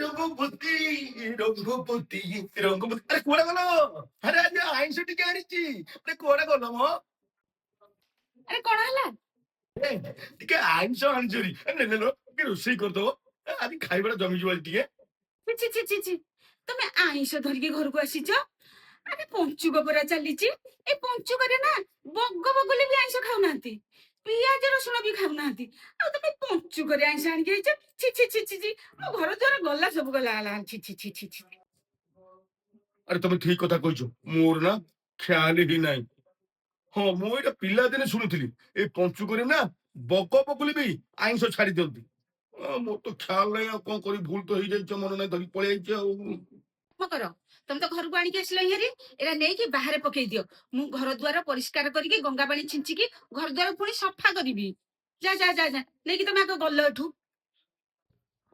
রঘুপতি রঘুপতি রঘুপতি আরে কুয়াড়ে গেল? আরে আজ আইଁଷ ଟିକେ ଆଣିଛି। ଆରେ କୁଆଡେ ଗଲ ମ? ଆରେ କଣ ହେଲା? ଏ, ଟିକେ ଆଇଁଷ ଆଣିଛରି ନେଲ ଟିକେ ରୋଷେଇ କରିଦବ। ଆଜି ଖାଇବାଟା ଜମିଯିବ ଆଜି ଟିକେ। ଛି ଛି ଛି ଛି ତମେ ଆଇଁଷ ଧରିକି ଘରକୁ ଆସିଛ? ଆରେ ପଞ୍ଚୁକ ପରା ଚାଲିଛି। ଏ ପଞ୍ଚୁକରେ ନା ବଗ ବଗୁଲି ବି ଆଇଁଷ ଖାଉନାହାନ୍ତି, ପିଆଜ ରସୁଣ ବି ଖାଉନାହାନ୍ତି, ଆଉ ତମେ ପଞ୍ଚୁକରେ ଆଇଁଷ ଆଣିକି ହେଇଛ? ଛି ଛି ଛି ଛି ଛି ମୋ ଘର ଦ୍ୱାର ଗଲା ସବୁ ଗଲା ଗଲା ଛି ଛି ଛି ଛି ଛି। ଆରେ ତମେ ଠିକ କଥା କହିଛ, ମୋର ନା ଖ୍ୟାଲ ହିଁ ନାହିଁ। ହଁ ମୁଁ ଏଇଟା ପିଲାଦିନେ ଶୁଣୁଥିଲି ଏଇ ପଞ୍ଚୁକରେ ନା ବଗ ବଗୁଲି ବି ଆଇଁଷ ଛାଡି ଦିଅନ୍ତି। ମୋର ତ ଖ୍ୟାଲ ନାହିଁ, ଆଉ କଣ କରିବି, ଭୁଲ ତ ହେଇଯାଇଛି, ମନେ ନାହିଁ, ଧରି ପଳେଇ ଆଇଛି ଆଉ। କଣ କର, ତମେ ତ ଘରକୁ ଆଣିକି ଆସିଲ ଇଏରେ, ଏରା ନେଇକି ବାହାରେ ପକେଇ ଦିଅ। ମୁଁ ଘର ଦ୍ୱାର ପରିଷ୍କାର କରିକି ଗଙ୍ଗା ପାଣି ଛିଞ୍ଚିକି ଘର ଦ୍ୱାର ପୁଣି ସଫା କରିବି। ଯା ଯା ଯା ଯା ନେଇକି ତମେ ଆଗ ଗଲ ଏଠୁ।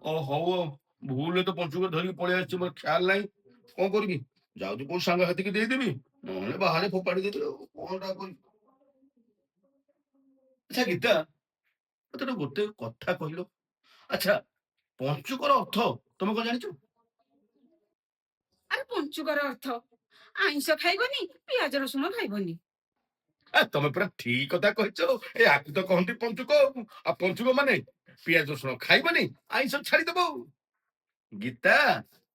ଓ ହଉ ଆଉ, ଭୁଲରେ ତ ପଞ୍ଚୁକ ଧରିକି ପଳେଇ ଆସିଛି, ମୋର ଖ୍ୟାଲ ନାହିଁ, କଣ କରିବି? ଯାଉଛି କୋଉ ସାଙ୍ଗ ହାତିକି ଦେଇଦେବି, ନହେଲେ ବାହାରେ ଫୋପାଡି ଦେବି ଆଉ କଣଟା କରିବି। ଆଚ୍ଛା ଗୀତା, ମତେ ଗୋଟେ କଥା କହିଲ। ଆଚ୍ଛା, ପଞ୍ଚୁକର ଅର୍ଥ ତମେ କଣ ଜାଣିଛ? ଆରେ ପଞ୍ଚୁକର ଅର୍ଥ ଆଇଁଷ ଖାଇବନି, ପିଆଜ ରସୁଣ ଖାଇବନି। ତମେ ପୁରା ଠିକ କଥା କହିଛ। ଏ ଆକୁ ତ କହନ୍ତି ପଞ୍ଚୁକ ଆଉ ପଞ୍ଚୁକ ମାନେ ପିଆଜ ରସୁଣ ଖାଇବନି, ଆଇଁଷ ଛାଡିଦବ। ଗୀତା,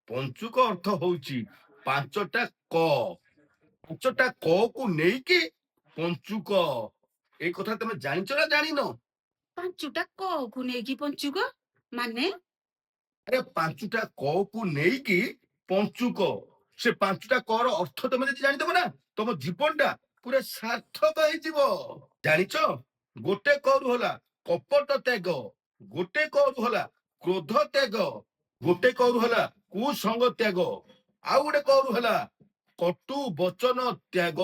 ପଞ୍ଚୁକ ଅର୍ଥ ହଉଛି ପାଞ୍ଚଟା କ। ପାଞ୍ଚଟା କ କୁ ନେଇକି ପଞ୍ଚୁକ। ଏଇ କଥା ତମେ ଜାଣିଛ ନା ଜାଣିନ? ପାଞ୍ଚୁଟା କକୁ ନେଇକି ପଞ୍ଚୁକ ମାନେ? ଆରେ ପାଞ୍ଚଟା କ କୁ ନେଇକି ପଞ୍ଚୁକ। ସେ ପାଞ୍ଚଟା କର ଅର୍ଥ ତମେ ଯଦି ଜାଣିଦବ ନା, ତମ ଜୀବନଟା ପୁରା ସାର୍ଥକ ହେଇଯିବ। ଜାଣିଛ, ଗୋଟେ କରୁ ହେଲା କପଟ ତ୍ୟାଗ, ଗୋଟେ କରୁ ହେଲା କ୍ରୋଧ ତ୍ୟାଗ, ଗୋଟେ କରୁ ହେଲା କୁସଙ୍ଗ ତ୍ୟାଗ, ଆଉ ଗୋଟେ କରୁ ହେଲା କଟୁ ବଚନ ତ୍ୟାଗ,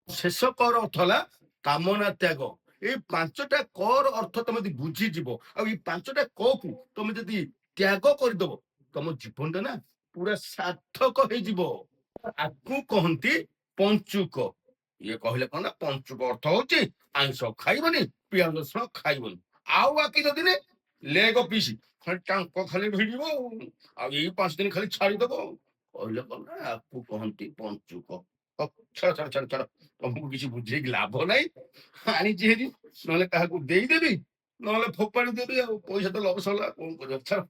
ଶେଷ କର ଅର୍ଥ ହେଲା କାମନା ତ୍ୟାଗ। ଏଇ ପାଞ୍ଚଟା କର ଅର୍ଥ ତମେ ଯଦି ବୁଝିଯିବ, ଆଉ ଏଇ ପାଞ୍ଚଟା କକୁ ତମେ ଯଦି ତ୍ୟାଗ କରିଦବ, ତମ ଜୀବନଟା ନା ପୁରା ସାର୍ଥକ ହେଇଯିବ। ଆକୁ କହନ୍ତି ପଞ୍ଚୁକ। ଇଏ କହିଲେ କଣ ନା, ପଞ୍ଚୁକ ଅର୍ଥ ହଉଛି ଆଇଁଷ ଖାଇବନି, ପିଆଜ ରସୁଣ ଖାଇବନି, ଆଉ ବାକି ଯଦି ଲେଗ ପିସ୍ ଖାଲି ଟାଙ୍କ ଖାଲି ଭିଡିବ ଆଉ ଏଇ 5 ଦିନ ଖାଲି ଛାଡିଦବ ଆଉ। କହିଲେ କଣ ନା, ଆକୁ କହନ୍ତି ପଞ୍ଚୁକ। ହଉ, ଛାଡ ଛାଡ ଛାଡ ଛାଡ, ତମକୁ କିଛି ବୁଝେଇକି ଲାଭ ନାହିଁ। ଆଣିଛି ହେରି, ନହେଲେ କାହାକୁ ଦେଇଦେବି, ନହେଲେ ଫୋପାଡ଼ି ଦେବି, ଆଉ ପଇସା ତ ଲସ୍ ହେଲା, କଣ କରିବା, ଛାଡ।